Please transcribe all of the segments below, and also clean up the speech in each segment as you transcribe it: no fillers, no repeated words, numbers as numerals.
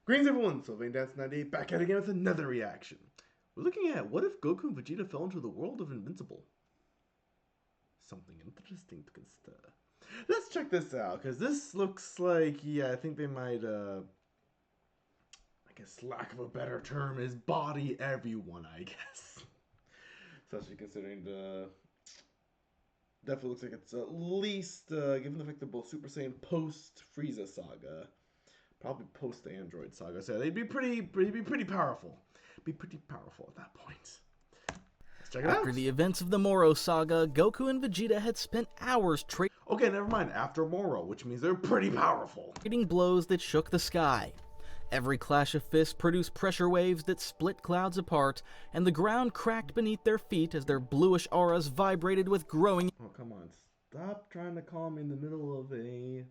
Greetings everyone, Sylvain Dance 98 back at it again with another reaction. We're looking at what if Goku and Vegeta fell into the world of Invincible? Something interesting to consider. Let's check this out, because this looks like, yeah, I think they might, I guess lack of a better term is body everyone, I guess. Especially considering the... Definitely looks like it's at least, given the fact that both Super Saiyan post-Frieza saga, probably post the Android saga, so they'd be pretty powerful. Be pretty powerful at that point. Let's check it out. After the events of the Moro saga, Goku and Vegeta had spent hours Okay, never mind. After Moro, which means they're pretty powerful. trading blows that shook the sky. Every clash of fists produced pressure waves that split clouds apart, and the ground cracked beneath their feet as their bluish auras vibrated with growing... Oh, come on. Stop trying to call me in the middle of a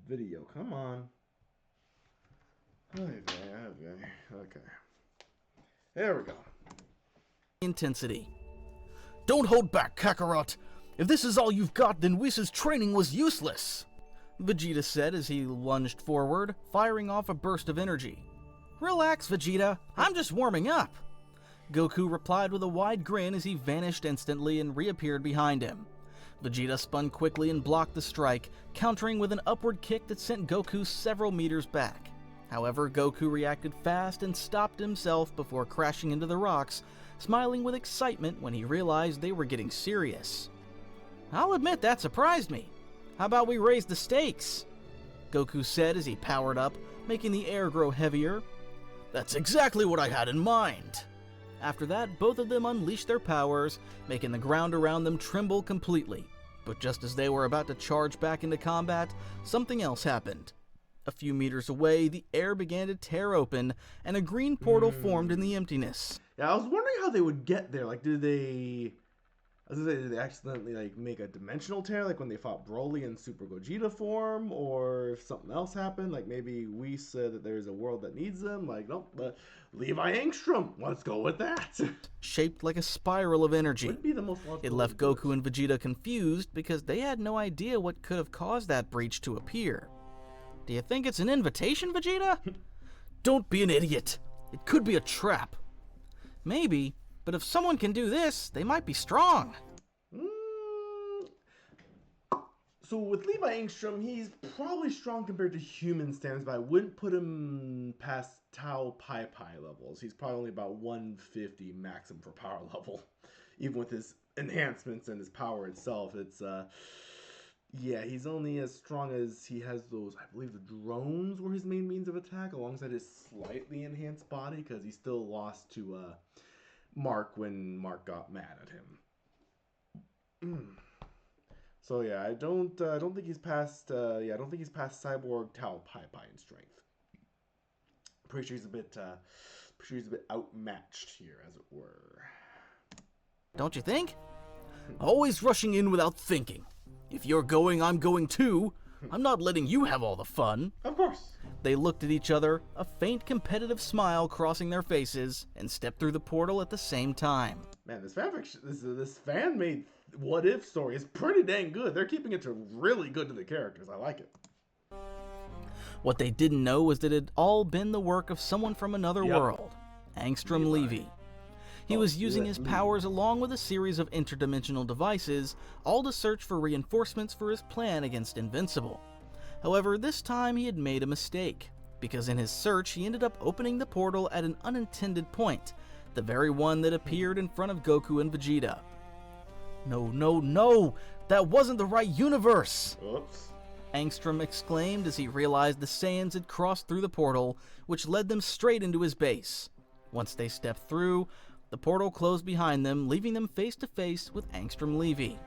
video. Come on. Okay. There we go. intensity. Don't hold back, Kakarot! If this is all you've got, then Whis' training was useless! Vegeta said as he lunged forward, firing off a burst of energy. Relax, Vegeta. I'm just warming up. Goku replied with a wide grin as he vanished instantly and reappeared behind him. Vegeta spun quickly and blocked the strike, countering with an upward kick that sent Goku several meters back. However, Goku reacted fast and stopped himself before crashing into the rocks, smiling with excitement when he realized they were getting serious. I'll admit that surprised me. How about we raise the stakes? Goku said as he powered up, making the air grow heavier. That's exactly what I had in mind. After that, both of them unleashed their powers, making the ground around them tremble completely. But just as they were about to charge back into combat, something else happened. A few meters away, the air began to tear open, and a green portal formed in the emptiness. Yeah, I was wondering how they would get there. Like, did they accidentally like make a dimensional tear, like when they fought Broly in Super Gogeta form, or if something else happened, like maybe we said that there's a world that needs them. Like, nope, but Levi Angstrom, let's go with that. Shaped like a spiral of energy. Would be the most logical It left way to do Goku and Vegeta confused because they had no idea what could have caused that breach to appear. Do you think it's an invitation, Vegeta? Don't be an idiot. It could be a trap. Maybe, but if someone can do this, they might be strong. So with Levi Angstrom, he's probably strong compared to human standards, but I wouldn't put him past Tao Pai Pai levels. He's probably only about 150 maximum for power level. Even with his enhancements and his power itself, it's yeah, he's only as strong as he has those, I believe the drones were his main means of attack, alongside his slightly enhanced body, because he still lost to Mark when Mark got mad at him. So yeah, I don't think he's past I don't think he's past Cyborg Tao Pai Pai in strength. Pretty sure he's a bit outmatched here, as it were. Don't you think? Always rushing in without thinking. If you're going, I'm going too. I'm not letting you have all the fun. Of course. They looked at each other, a faint competitive smile crossing their faces, and stepped through the portal at the same time. Man, this fanfiction, this fan-made what-if story is pretty dang good. They're keeping it to really good to the characters. I like it. What they didn't know was that it had all been the work of someone from another world, Angstrom Levy. He was using his powers along with a series of interdimensional devices, all to search for reinforcements for his plan against Invincible. However, this time he had made a mistake, because in his search he ended up opening the portal at an unintended point, the very one that appeared in front of Goku and Vegeta. No, that wasn't the right universe! Oops. Angstrom exclaimed as he realized the Saiyans had crossed through the portal, which led them straight into his base. Once they stepped through, the portal closed behind them, leaving them face to face with Angstrom Levy.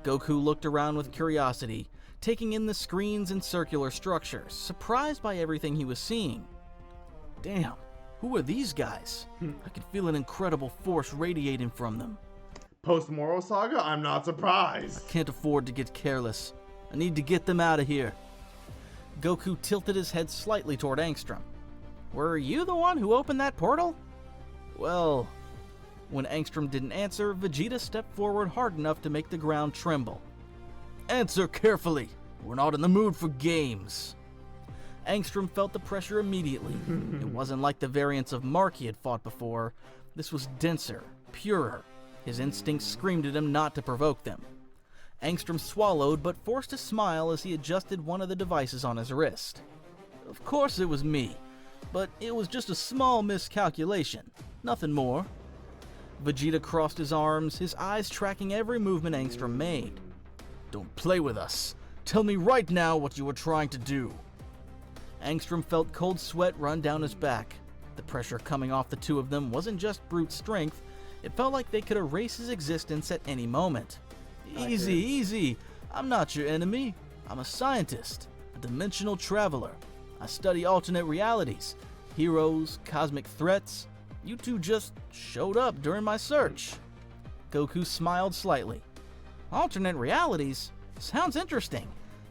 Goku looked around with curiosity, taking in the screens and circular structures, surprised by everything he was seeing. Damn, who are these guys? I can feel an incredible force radiating from them. Post-Moro Saga, I'm not surprised. Can't afford to get careless. I need to get them out of here. Goku tilted his head slightly toward Angstrom. Were you the one who opened that portal? Well... When Angstrom didn't answer, Vegeta stepped forward hard enough to make the ground tremble. Answer carefully. We're not in the mood for games. Angstrom felt the pressure immediately. It wasn't like the variants of Mark he had fought before. This was denser, purer. His instincts screamed at him not to provoke them. Angstrom swallowed, but forced a smile as he adjusted one of the devices on his wrist. Of course it was me, but it was just a small miscalculation. Nothing more. Vegeta crossed his arms, his eyes tracking every movement Angstrom made. Don't play with us. Tell me right now what you were trying to do. Angstrom felt cold sweat run down his back. The pressure coming off the two of them wasn't just brute strength. It felt like they could erase his existence at any moment. Easy, easy. I'm not your enemy. I'm a scientist, a dimensional traveler. I study alternate realities, heroes, cosmic threats. You two just showed up during my search. Goku smiled slightly. Alternate realities? Sounds interesting.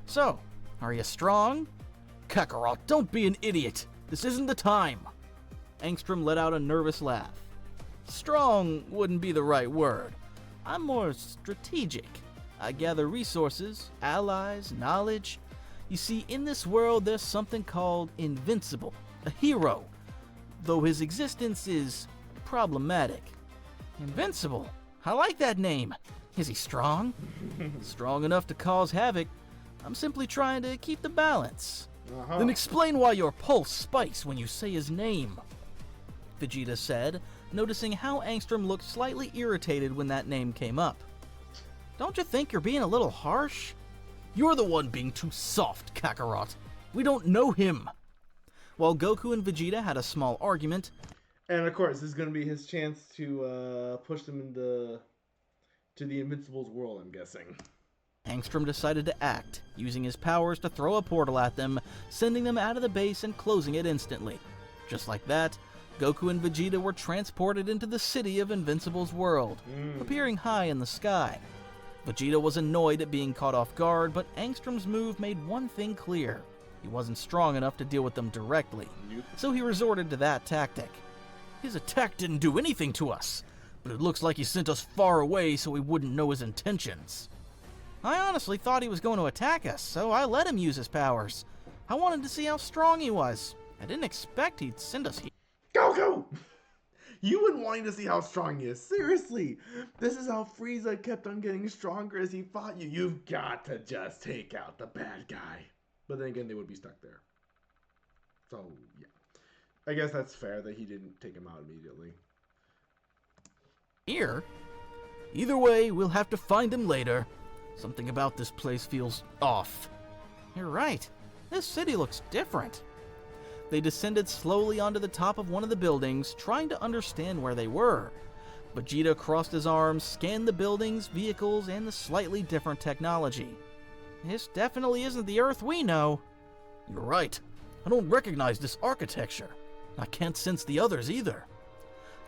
So, are you strong? Kakarot, don't be an idiot. This isn't the time. Angstrom let out a nervous laugh. Strong wouldn't be the right word. I'm more strategic. I gather resources, allies, knowledge. You see, in this world, there's something called Invincible, a hero, though his existence is problematic. Invincible? I like that name. Is he strong? Strong enough to cause havoc. I'm simply trying to keep the balance. Then explain why your pulse spikes when you say his name, Vegeta said, noticing how Angstrom looked slightly irritated when that name came up. Don't you think you're being a little harsh? You're the one being too soft, Kakarot. We don't know him. While Goku and Vegeta had a small argument, and of course, this is going to be his chance to push them into the Invincible's world, I'm guessing. Angstrom decided to act, using his powers to throw a portal at them, sending them out of the base and closing it instantly. Just like that, Goku and Vegeta were transported into the city of Invincible's world, appearing high in the sky. Vegeta was annoyed at being caught off guard, but Angstrom's move made one thing clear. He wasn't strong enough to deal with them directly, so he resorted to that tactic. His attack didn't do anything to us, but it looks like he sent us far away so we wouldn't know his intentions. I honestly thought he was going to attack us, so I let him use his powers. I wanted to see how strong he was. I didn't expect he'd send us here. Goku! You wouldn't want to see how strong he is. Seriously. This is how Frieza kept on getting stronger as he fought you. You've got to just take out the bad guy. But then again, they would be stuck there. So, yeah. I guess that's fair that he didn't take him out immediately. Here? Either way, we'll have to find him later. Something about this place feels off. You're right. This city looks different. They descended slowly onto the top of one of the buildings, trying to understand where they were. Vegeta crossed his arms, scanned the buildings, vehicles, and the slightly different technology. This definitely isn't the Earth we know. You're right. I don't recognize this architecture. I can't sense the others either.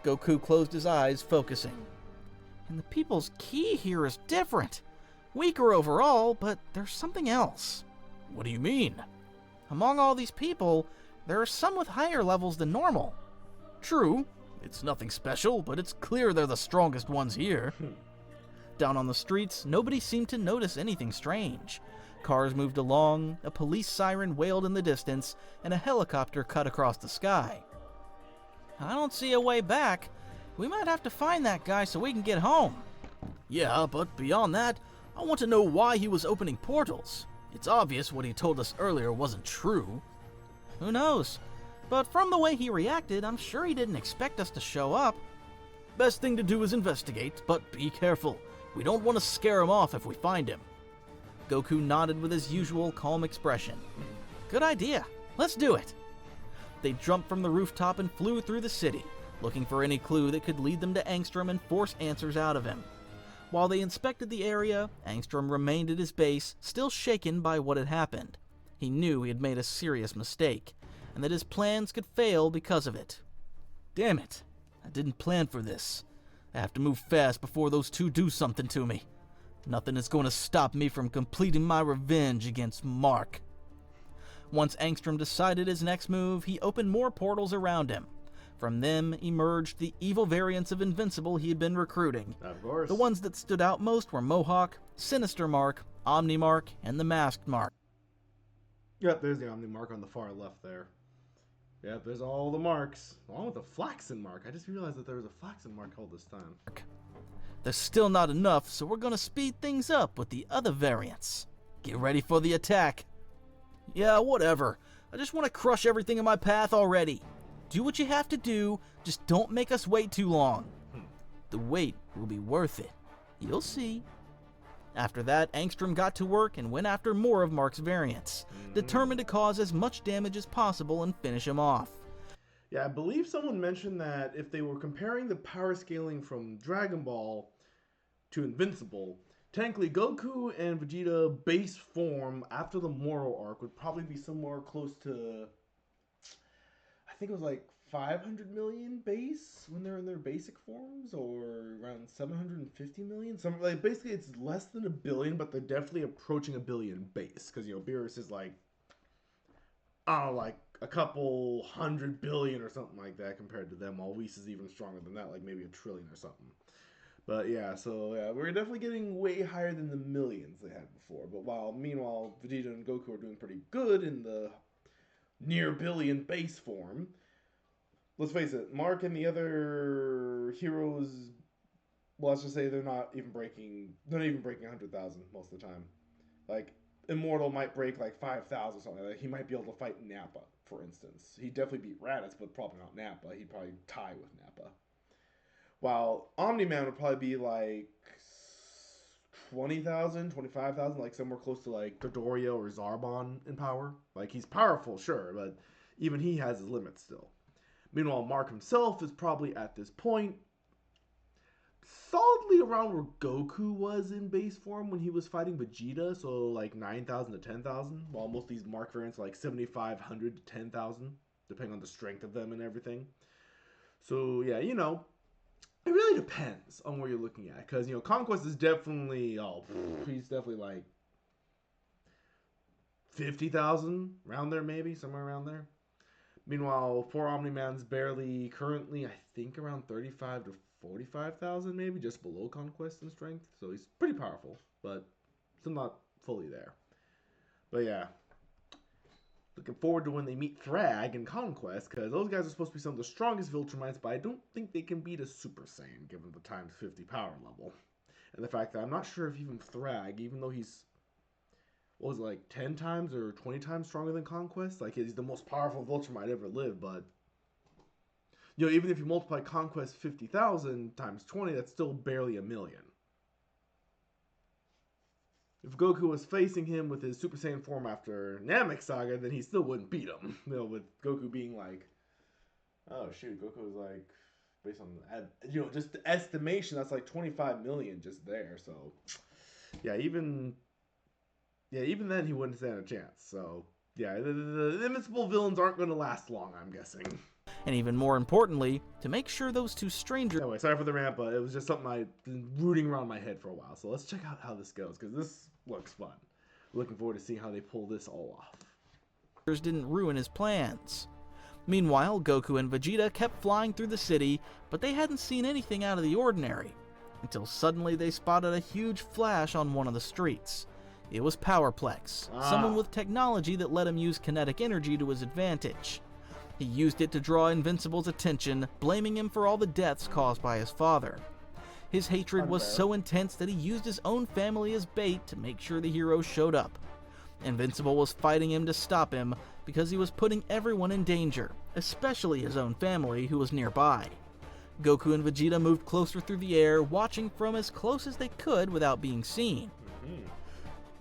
Goku closed his eyes, focusing. And the people's ki here is different. Weaker overall, but there's something else. What do you mean? Among all these people, there are some with higher levels than normal. True, it's nothing special, but it's clear they're the strongest ones here. Down on the streets, nobody seemed to notice anything strange. Cars moved along, a police siren wailed in the distance, and a helicopter cut across the sky. I don't see a way back. We might have to find that guy so we can get home. Yeah, but beyond that, I want to know why he was opening portals. It's obvious what he told us earlier wasn't true. Who knows? But from the way he reacted, I'm sure he didn't expect us to show up. Best thing to do is investigate, but be careful. We don't want to scare him off if we find him. Goku nodded with his usual calm expression. Good idea. Let's do it. They jumped from the rooftop and flew through the city, looking for any clue that could lead them to Angstrom and force answers out of him. While they inspected the area, Angstrom remained at his base, still shaken by what had happened. He knew he had made a serious mistake, and that his plans could fail because of it. Damn it, I didn't plan for this. I have to move fast before those two do something to me. Nothing is going to stop me from completing my revenge against Mark. Once Angstrom decided his next move, he opened more portals around him. From them emerged the evil variants of Invincible he had been recruiting. Of course. The ones that stood out most were Mohawk, Sinister Mark, Omnimark, and the Masked Mark. Yep, there's the Omni mark on the far left there. Yep, there's all the marks, along with the Flaxen mark. I just realized that there was a Flaxen mark all this time. There's still not enough, so we're gonna speed things up with the other variants. Get ready for the attack. Yeah, whatever. I just want to crush everything in my path already. Do what you have to do, just don't make us wait too long. The wait will be worth it. You'll see. After that, Angstrom got to work and went after more of Mark's variants, determined to cause as much damage as possible and finish him off. Yeah, I believe someone mentioned that if they were comparing the power scaling from Dragon Ball to Invincible, technically Goku and Vegeta base form after the Moro arc would probably be somewhere close to, I think it was like 500 million base when they're in their basic forms, or around 750 million. Some, like, basically it's less than 1 billion, but they're definitely approaching 1 billion base, because, you know, Beerus is like, I don't know, like a couple 100 billion or something like that compared to them, while Whis is even stronger than that, like maybe 1 trillion or something. But yeah, so yeah, we're definitely getting way higher than the millions they had before. But meanwhile, Vegeta and Goku are doing pretty good in the near billion base form. Let's face it, Mark and the other heroes, well, let's just say they're not even breaking 100,000 most of the time. Like, Immortal might break like 5,000 or something like that. He might be able to fight Nappa, for instance. He'd definitely beat Raditz, but probably not Nappa. He'd probably tie with Nappa. While Omni-Man would probably be like 20,000, 25,000, like somewhere close to like Dodoria or Zarbon in power. Like, he's powerful, sure, but even he has his limits still. Meanwhile, Mark himself is probably at this point solidly around where Goku was in base form when he was fighting Vegeta, so like 9,000 to 10,000, while most of these Mark variants are like 7,500 to 10,000, depending on the strength of them and everything. So yeah, you know, it really depends on where you're looking at, because, you know, Conquest is definitely, he's definitely like 50,000, around there maybe, somewhere around there. Meanwhile, 4 Omni-Man's barely currently, I think, around 35 to 45,000 maybe, just below Conquest in strength. So he's pretty powerful, but still not fully there. But yeah, looking forward to when they meet Thrag in Conquest, because those guys are supposed to be some of the strongest Viltrumites, but I don't think they can beat a Super Saiyan given the times 50 power level. And the fact that I'm not sure if even Thrag, even though he's, what was it, like 10 times or 20 times stronger than Conquest? Like, he's the most powerful Viltrumite ever lived, but, you know, even if you multiply Conquest 50,000 times 20, that's still barely 1 million. If Goku was facing him with his Super Saiyan form after Namek Saga, then he still wouldn't beat him. You know, with Goku being like, oh shoot, Goku was like, based on, you know, just the estimation, that's like 25 million just there. So, yeah, even then he wouldn't stand a chance. So, yeah, the Invincible villains aren't going to last long, I'm guessing. And even more importantly, to make sure those two strangers... Anyway, sorry for the rant, but it was just something I've been rooting around my head for a while. So let's check out how this goes, because this looks fun. Looking forward to seeing how they pull this all off. ...didn't ruin his plans. Meanwhile, Goku and Vegeta kept flying through the city, but they hadn't seen anything out of the ordinary, until suddenly they spotted a huge flash on one of the streets. It was Powerplex, someone with technology that let him use kinetic energy to his advantage. He used it to draw Invincible's attention, blaming him for all the deaths caused by his father. His hatred was so intense that he used his own family as bait to make sure the hero showed up. Invincible was fighting him to stop him because he was putting everyone in danger, especially his own family who was nearby. Goku and Vegeta moved closer through the air, watching from as close as they could without being seen.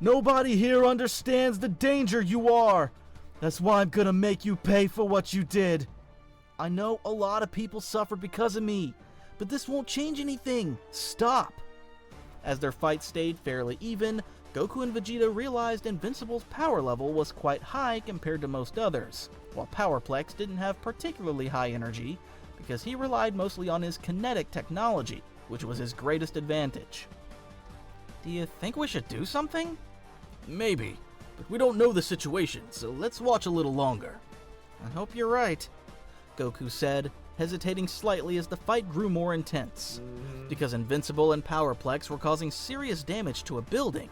Nobody here understands the danger you are. That's why I'm gonna make you pay for what you did. I know a lot of people suffered because of me, but this won't change anything. Stop. As their fight stayed fairly even, Goku and Vegeta realized Invincible's power level was quite high compared to most others, while Powerplex didn't have particularly high energy because he relied mostly on his kinetic technology, which was his greatest advantage. Do you think we should do something? Maybe, but we don't know the situation, so let's watch a little longer. I hope you're right, Goku said, hesitating slightly as the fight grew more intense. Because Invincible and Powerplex were causing serious damage to a building,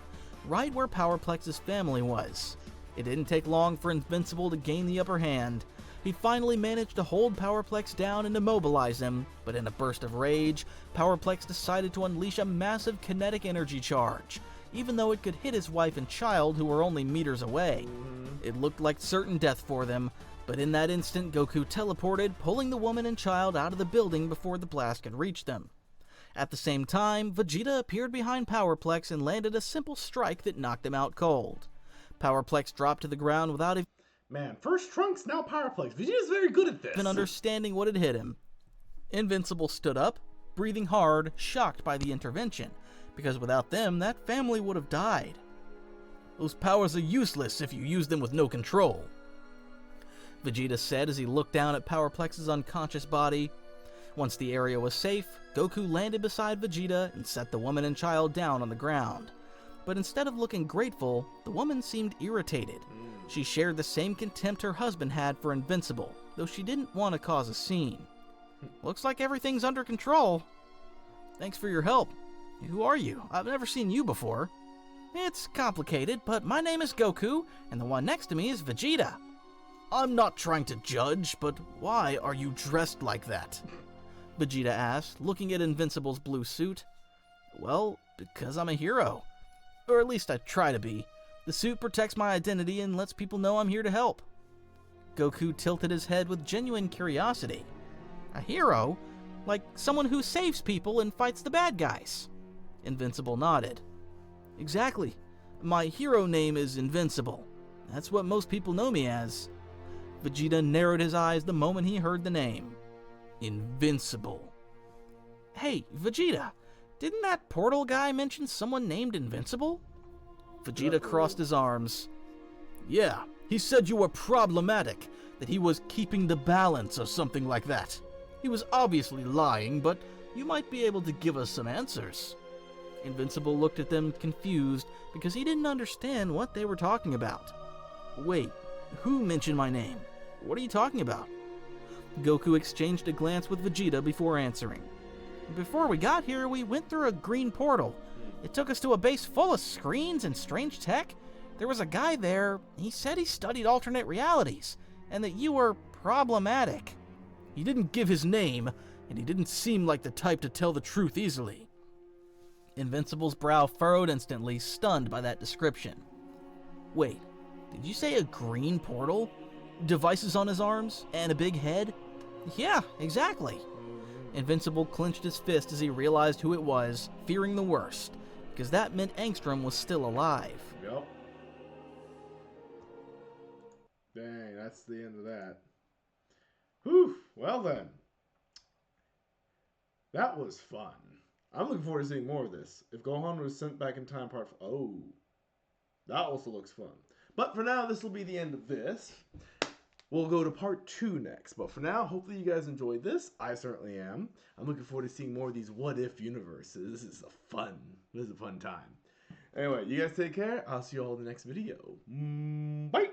right where Powerplex's family was. It didn't take long for Invincible to gain the upper hand. He finally managed to hold Powerplex down and immobilize him, but in a burst of rage, Powerplex decided to unleash a massive kinetic energy charge, even though it could hit his wife and child who were only meters away. It looked like certain death for them, but in that instant Goku teleported, pulling the woman and child out of the building before the blast could reach them. At the same time, Vegeta appeared behind Powerplex and landed a simple strike that knocked him out cold. Powerplex dropped to the ground without Man, first Trunks, now Powerplex. Vegeta's very good at this. even understanding what had hit him. Invincible stood up, breathing hard, shocked by the intervention, because without them, that family would have died. Those powers are useless if you use them with no control, Vegeta said as he looked down at Powerplex's unconscious body. Once the area was safe, Goku landed beside Vegeta and set the woman and child down on the ground. But instead of looking grateful, the woman seemed irritated. She shared the same contempt her husband had for Invincible, though she didn't want to cause a scene. Looks like everything's under control. Thanks for your help. Who are you? I've never seen you before. It's complicated, but my name is Goku, and the one next to me is Vegeta. I'm not trying to judge, but why are you dressed like that? Vegeta asked, looking at Invincible's blue suit. Well, because I'm a hero. Or at least I try to be. The suit protects my identity and lets people know I'm here to help. Goku tilted his head with genuine curiosity. A hero? Like someone who saves people and fights the bad guys? Invincible nodded. Exactly. My hero name is Invincible. That's what most people know me as. Vegeta narrowed his eyes the moment he heard the name. Invincible. Hey, Vegeta, didn't that portal guy mention someone named Invincible? Vegeta crossed his arms. Yeah, he said you were problematic, that he was keeping the balance or something like that. He was obviously lying, but you might be able to give us some answers. Invincible looked at them confused because he didn't understand what they were talking about. Wait, who mentioned my name? What are you talking about? Goku exchanged a glance with Vegeta before answering. Before we got here, we went through a green portal. It took us to a base full of screens and strange tech. There was a guy there. He said he studied alternate realities, and that you were problematic. He didn't give his name, and he didn't seem like the type to tell the truth easily. Invincible's brow furrowed instantly, stunned by that description. Wait, did you say a green portal? Devices on his arms? And a big head? Yeah, exactly. Invincible clenched his fist as he realized who it was, fearing the worst, because that meant Angstrom was still alive. Yep. Dang, that's the end of that. Whew, well then. That was fun. I'm looking forward to seeing more of this. If Gohan was sent back in time part... Oh. That also looks fun. But for now, this will be the end of this. We'll go to part 2 next. But for now, hopefully you guys enjoyed this. I certainly am. I'm looking forward to seeing more of these what-if universes. This is a fun time. Anyway, you guys take care. I'll see you all in the next video. Bye!